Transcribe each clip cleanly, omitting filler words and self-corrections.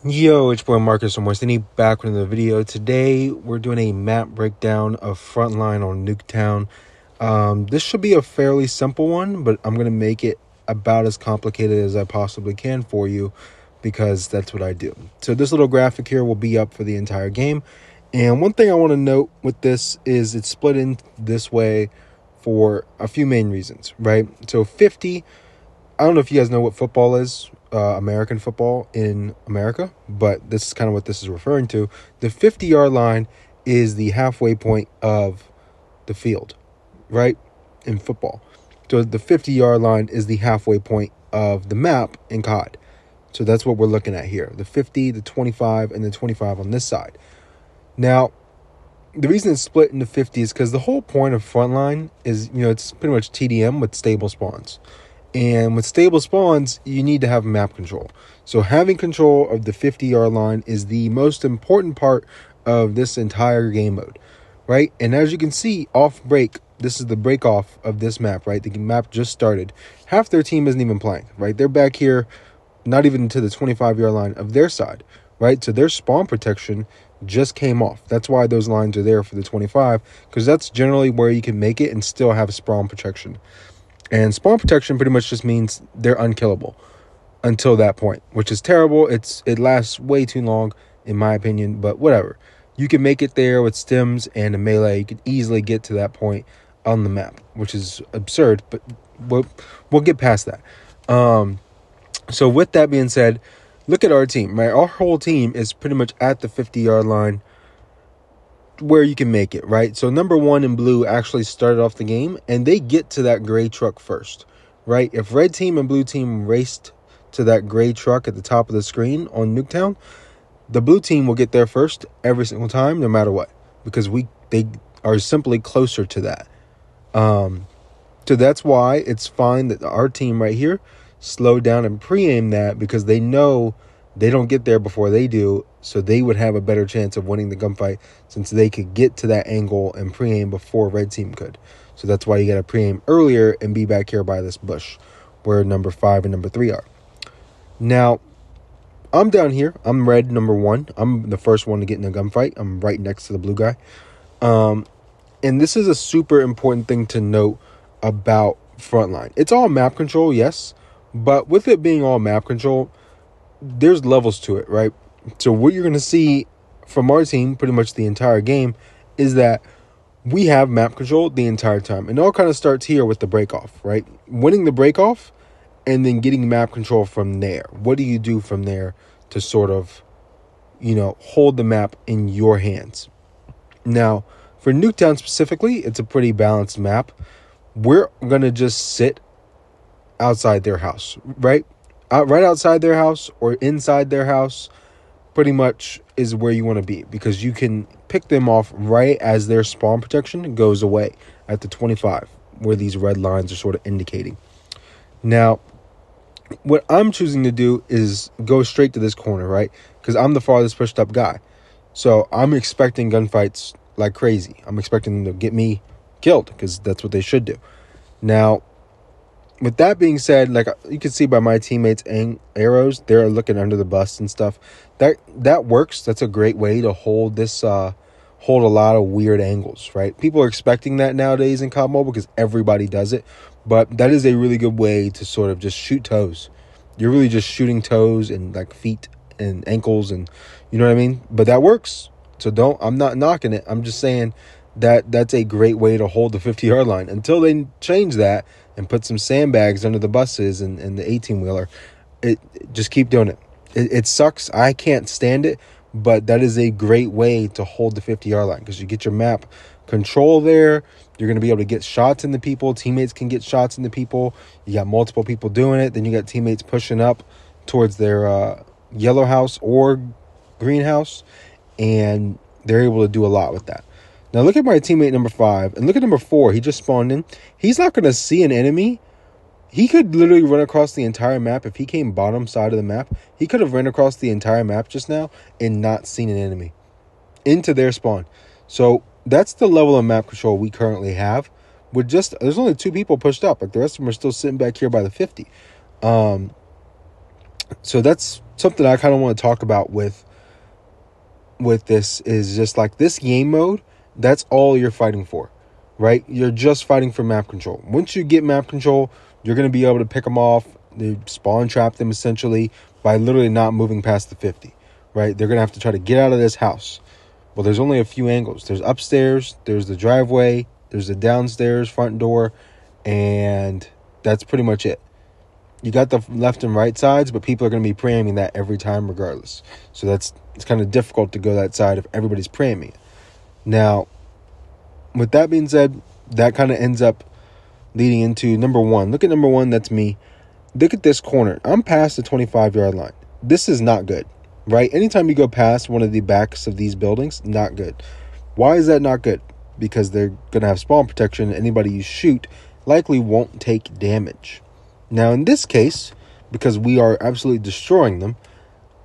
Yo, it's boy Marcus from Westany back with another video. Today we're doing a map breakdown of Frontline on Nuketown. This should be a fairly simple one, but I'm gonna make it about as complicated as I possibly can for you because that's what I do. So this little graphic here will be up for the entire game. And one thing I want to note with this is it's split in this way for a few main reasons, right? So 50, I don't know if you guys know what football is, American football in America, but this is kind of what this is referring to. The 50-yard line is the halfway point of the field, right, in football. So the 50-yard line is the halfway point of the map in COD. So that's what we're looking at here. The 50, the 25, and the 25 on this side. Now, the reason it's split into 50 is because the whole point of Frontline is, it's pretty much TDM with stable spawns. And with stable spawns, you need to have map control. So having control of the 50-yard line is the most important part of this entire game mode, right? And as you can see, off break, this is the break off of this map, right? The map just started. Half their team isn't even playing, right? They're back here, not even to the 25-yard line of their side, right? So their spawn protection just came off. That's why those lines are there for the 25, because that's generally where you can make it and still have spawn protection. And spawn protection pretty much just means they're unkillable until that point, which is terrible. It lasts way too long, in my opinion, but whatever. You can make it there with stims and a melee. You can easily get to that point on the map, which is absurd, but we'll get past that. So with that being said, look at our team, right? Our whole team is pretty much at the 50-yard line where you can make it, right? So number one in blue actually started off the game, and they get to that gray truck first, right? If red team and blue team raced to that gray truck at the top of the screen on Nuketown, the blue team will get there first every single time, no matter what, because they are simply closer to that. So that's why it's fine that our team right here slowed down and pre-aim that, because they know they don't get there before they do, so they would have a better chance of winning the gunfight since they could get to that angle and pre-aim before red team could. So that's why you got to pre-aim earlier and be back here by this bush where number 5 and number 3 are. Now, I'm down here. I'm red number 1. I'm the first one to get in a gunfight. I'm right next to the blue guy. And this is a super important thing to note about Frontline. It's all map control, yes, but with it being all map control, there's levels to it, right? So what you're going to see from our team pretty much the entire game is that we have map control the entire time. And it all kind of starts here with the break off, right? Winning the break off and then getting map control from there. What do you do from there to sort of, hold the map in your hands? Now, for Nuketown specifically, it's a pretty balanced map. We're going to just sit outside their house, right? Right outside their house or inside their house pretty much is where you want to be, because you can pick them off right as their spawn protection goes away at the 25, where these red lines are sort of indicating. Now, what I'm choosing to do is go straight to this corner, right? Because I'm the farthest pushed up guy. So I'm expecting gunfights like crazy. I'm expecting them to get me killed, because that's what they should do. Now, with that being said, like you can see by my teammates' arrows, they're looking under the bus and stuff. That works. That's a great way to hold this, hold a lot of weird angles, right? People are expecting that nowadays in COD Mobile because everybody does it. But that is a really good way to sort of just shoot toes. You're really just shooting toes and like feet and ankles, and you know what I mean? But that works. So I'm not knocking it. I'm just saying that that's a great way to hold the 50-yard line until they change that and put some sandbags under the buses and the 18-wheeler. Just keep doing it. It sucks. I can't stand it, but that is a great way to hold the 50-yard line, because you get your map control there. You're going to be able to get shots into people. Teammates can get shots into people. You got multiple people doing it. Then you got teammates pushing up towards their yellow house or greenhouse, and they're able to do a lot with that. Now look at my teammate number 5 and look at number 4. He just spawned in. He's not going to see an enemy. He could literally run across the entire map. If he came bottom side of the map, he could have run across the entire map just now and not seen an enemy into their spawn. So that's the level of map control we currently have. There's only 2 people pushed up. Like the rest of them are still sitting back here by the 50. So that's something I kind of want to talk about with this, is just like this game mode, that's all you're fighting for, right? You're just fighting for map control. Once you get map control, you're going to be able to pick them off, they spawn trap them essentially by literally not moving past the 50, right? They're going to have to try to get out of this house. Well, there's only a few angles. There's upstairs, there's the driveway, there's the downstairs front door, and that's pretty much it. You got the left and right sides, but people are going to be pre-aiming that every time regardless. So it's kind of difficult to go that side if everybody's pre-aiming it. Now, with that being said, that kind of ends up leading into number one. Look at number one, that's me. Look at this corner. I'm past the 25-yard line. This is not good, right? Anytime you go past one of the backs of these buildings, not good. Why is that not good? Because they're going to have spawn protection. Anybody you shoot likely won't take damage. Now, in this case, because we are absolutely destroying them,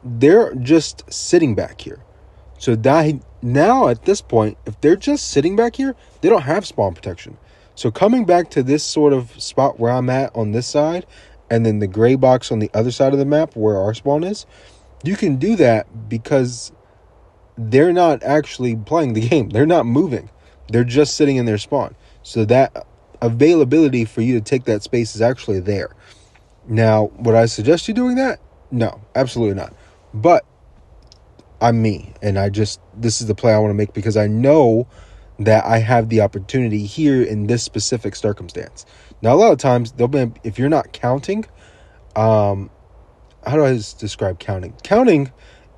they're just sitting back here. So now at this point, if they're just sitting back here, they don't have spawn protection. So coming back to this sort of spot where I'm at on this side, and then the gray box on the other side of the map where our spawn is, you can do that because they're not actually playing the game. They're not moving. They're just sitting in their spawn. So that availability for you to take that space is actually there. Now, would I suggest you doing that? No, absolutely not. But I'm me, and this is the play I want to make because I know that I have the opportunity here in this specific circumstance. Now, a lot of times, if you're not counting, how do I describe counting? Counting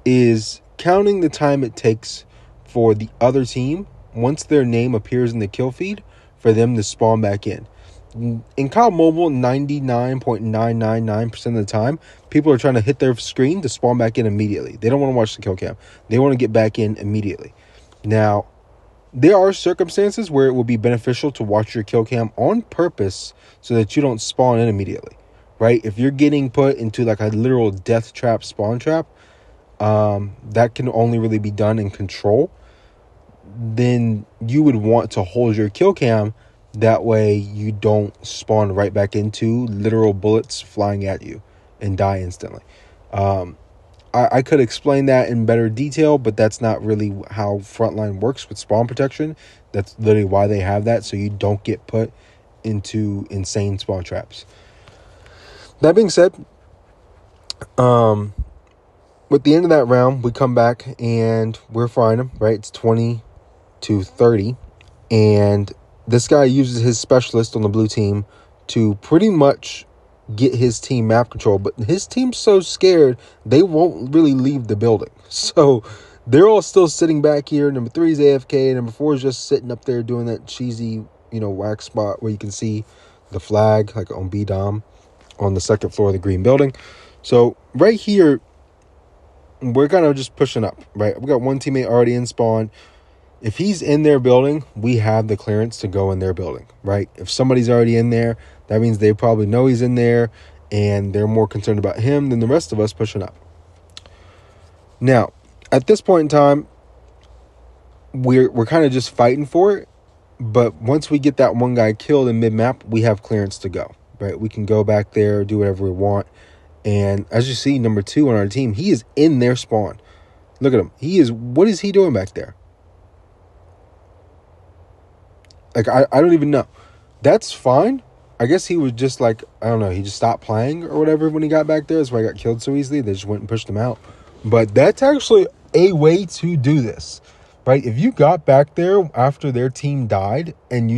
is counting the time it takes for the other team, once their name appears in the kill feed, for them to spawn back in. In COD Mobile, 99.999% of the time, people are trying to hit their screen to spawn back in immediately. They don't want to watch the kill cam. They want to get back in immediately. Now, there are circumstances where it will be beneficial to watch your kill cam on purpose so that you don't spawn in immediately, right? If you're getting put into like a literal death trap, spawn trap, that can only really be done in control. Then you would want to hold your kill cam. That way you don't spawn right back into literal bullets flying at you and die instantly. I could explain that in better detail, but that's not really how Frontline works with spawn protection. That's literally why they have that, so you don't get put into insane spawn traps. That being said, with the end of that round, we come back and we're frying them, right? It's 20-30, and this guy uses his specialist on the blue team to pretty much get his team map control, but his team's so scared they won't really leave the building. So they're all still sitting back here. Number 3 is AFK. Number 4 is just sitting up there doing that cheesy, wax spot where you can see the flag like on B-Dom on the second floor of the green building. So right here, we're kind of just pushing up, right? We got one teammate already in spawn. If he's in their building, we have the clearance to go in their building, right? If somebody's already in there, that means they probably know he's in there and they're more concerned about him than the rest of us pushing up. Now, at this point in time, we're kind of just fighting for it. But once we get that one guy killed in mid-map, we have clearance to go, right? We can go back there, do whatever we want. And as you see, number 2 on our team, he is in their spawn. Look at him. What is he doing back there? Like, I don't even know. That's fine. I guess he was just like, I don't know, he just stopped playing or whatever when he got back there. That's why he got killed so easily. They just went and pushed him out. But that's actually a way to do this, right? If you got back there after their team died and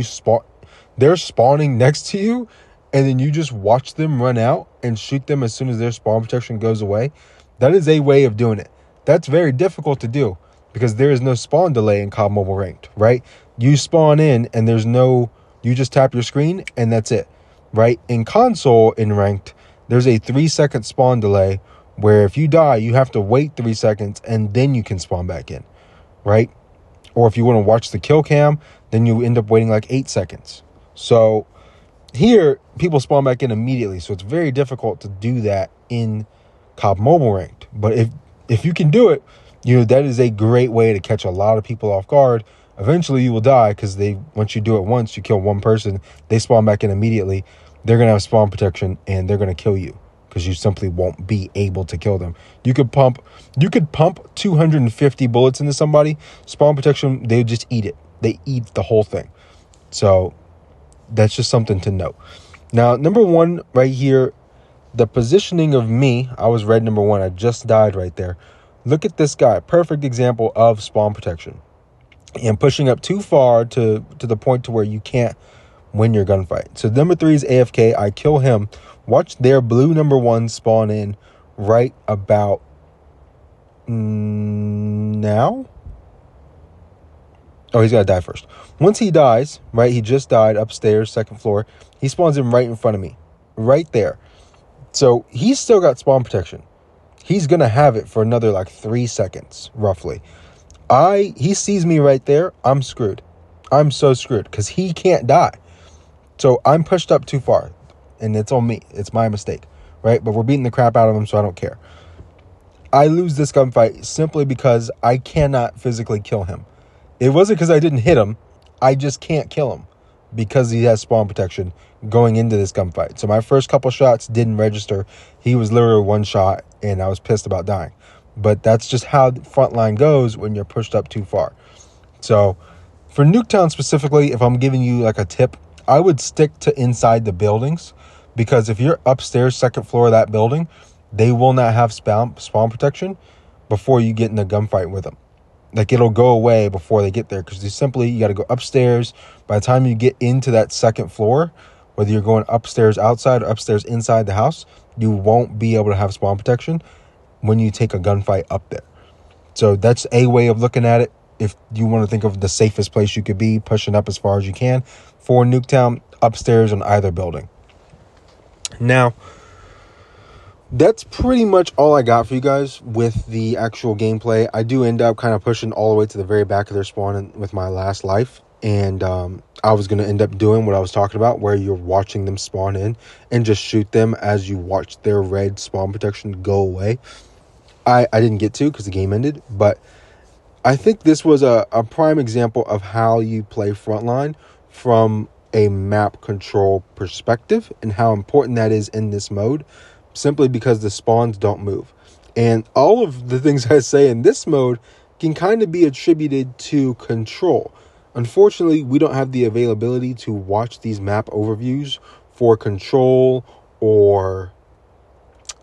they're spawning next to you, and then you just watch them run out and shoot them as soon as their spawn protection goes away, that is a way of doing it. That's very difficult to do because there is no spawn delay in COD Mobile Ranked, right? You spawn in and you just tap your screen and that's it, right? In console, in Ranked, there's a 3-second spawn delay where if you die, you have to wait 3 seconds and then you can spawn back in, right? Or if you want to watch the kill cam, then you end up waiting like 8 seconds. So here, people spawn back in immediately. So it's very difficult to do that in COD Mobile Ranked. But if you can do it, that is a great way to catch a lot of people off guard. Eventually you will die because once you do it once, you kill one person, they spawn back in immediately. They're going to have spawn protection and they're going to kill you because you simply won't be able to kill them. You could pump 250 bullets into somebody. Spawn protection, they just eat it. They eat the whole thing. So that's just something to note. Now, number one right here, the positioning of me, I was red number one. I just died right there. Look at this guy. Perfect example of spawn protection. And pushing up too far to the point to where you can't win your gunfight. So number three is AFK. I kill him. Watch their blue number one spawn in right about now. Oh, he's got to die first. Once he dies, right, he just died upstairs, second floor. He spawns in right in front of me. Right there. So he's still got spawn protection. He's going to have it for another like 3 seconds, roughly. He sees me right there. I'm screwed. I'm so screwed because he can't die. So I'm pushed up too far. And it's on me. It's my mistake. Right? But we're beating the crap out of him, so I don't care. I lose this gunfight simply because I cannot physically kill him. It wasn't because I didn't hit him. I just can't kill him because he has spawn protection going into this gunfight. So my first couple shots didn't register. He was literally one shot, and I was pissed about dying. But that's just how the Frontline goes when you're pushed up too far. So for Nuketown specifically, if I'm giving you like a tip, I would stick to inside the buildings, because if you're upstairs, second floor of that building, they will not have spawn protection before you get in a gunfight with them. Like, it'll go away before they get there, because you got to go upstairs. By the time you get into that second floor, whether you're going upstairs outside or upstairs inside the house, you won't be able to have spawn protection when you take a gunfight up there. So that's a way of looking at it. If you want to think of the safest place you could be, pushing up as far as you can for Nuketown, upstairs on either building. Now, that's pretty much all I got for you guys with the actual gameplay. I do end up kind of pushing all the way to the very back of their spawn with my last life. And I was going to end up doing what I was talking about, where you're watching them spawn in and just shoot them as you watch their red spawn protection go away. I didn't get to because the game ended, but I think this was a prime example of how you play Frontline from a map control perspective and how important that is in this mode, simply because the spawns don't move. And all of the things I say in this mode can kind of be attributed to control. Unfortunately, we don't have the availability to watch these map overviews for control or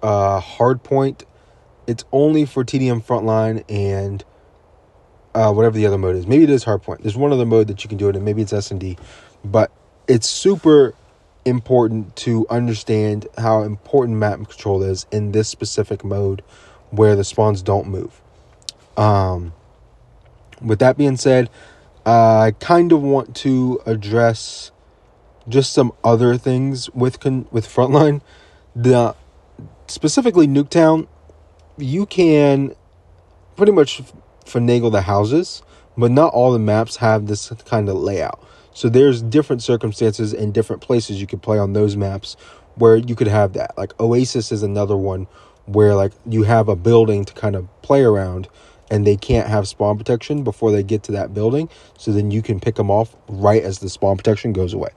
hardpoint. It's only for TDM Frontline and whatever the other mode is. Maybe it is hardpoint. There's one other mode that you can do it in. Maybe it's S&D. But it's super important to understand how important map control is in this specific mode where the spawns don't move. With that being said, I kind of want to address just some other things with Frontline. Specifically Nuketown, you can pretty much finagle the houses, but not all the maps have this kind of layout. So there's different circumstances and different places you could play on those maps where you could have that. Like Oasis is another one where like you have a building to kind of play around, and they can't have spawn protection before they get to that building. So then you can pick them off right as the spawn protection goes away.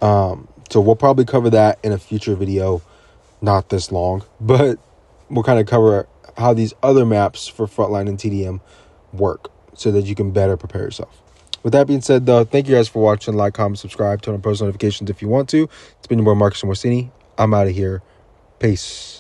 So we'll probably cover that in a future video, not this long, but we'll kind of cover how these other maps for Frontline and TDM work so that you can better prepare yourself. With that being said, though, thank you guys for watching. Like, comment, subscribe, turn on post notifications if you want to. It's been your boy Marcus Morsini. I'm out of here. Peace.